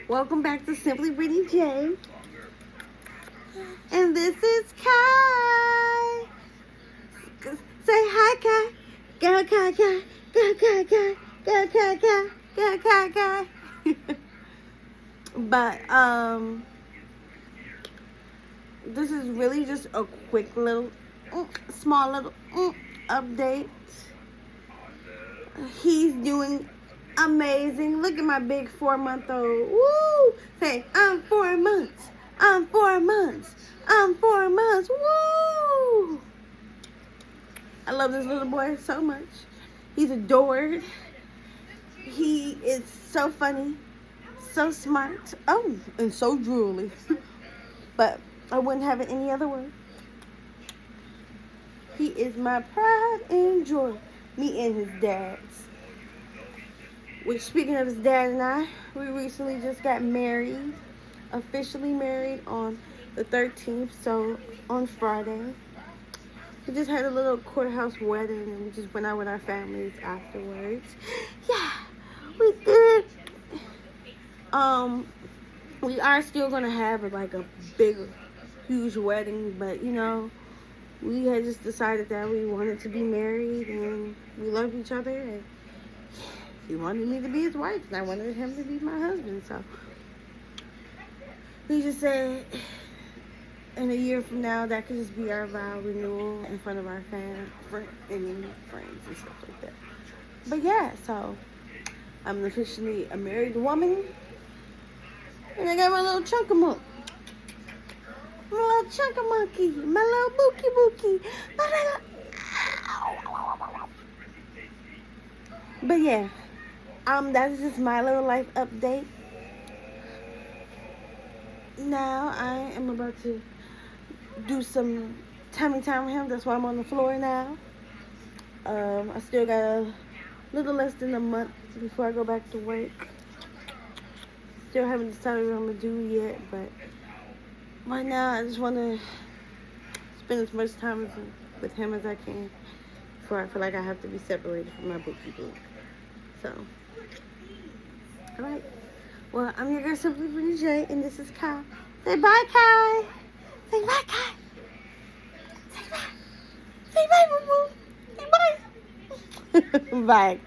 Welcome back to Simply Brittany J. And this is Kai. Say hi, Kai. Go, Kai, Kai. Go, Kai, Kai. Go, Kai, Kai. Go, Kai, Kai. But, this is really just a quick little, small little update. He's doing amazing. Look at my big 4-month-old. Woo! Say, I'm 4 months. I'm 4 months. I'm 4 months. Woo! I love this little boy so much. He's adored. He is so funny, so smart. Oh, and so drooly. But I wouldn't have it any other way. He is my pride and joy. Me and his dad's. Which, speaking of his dad and I, we recently just got married. Officially married on the 13th, so on Friday. We just had a little courthouse wedding and we just went out with our families afterwards. Yeah, we did. We are still gonna have like a big, huge wedding, but you know, we had just decided that we wanted to be married and we loved each other, and he wanted me to be his wife and I wanted him to be my husband. So we just said in a year from now that could just be our vow renewal in front of our friends and stuff like that. But yeah, so I'm officially a married woman, and I got my little chunkamunk. My little chunkamonkey, my little bookie, my little... But yeah, that is just my little life update. Now I am about to do some tummy time with him. That's why I'm on the floor now. I still got a little less than a month before I go back to work. Still haven't decided what I'm gonna do yet, but right now I just want to spend as much time with him as I can before I feel like I have to be separated from my bookie book. So, alright. Well, I'm your girl, Simply Brittany J, and this is Kai. Say bye, Kai. Say bye, Kai. Say bye. Say bye, boo-boo. Say bye. Bye.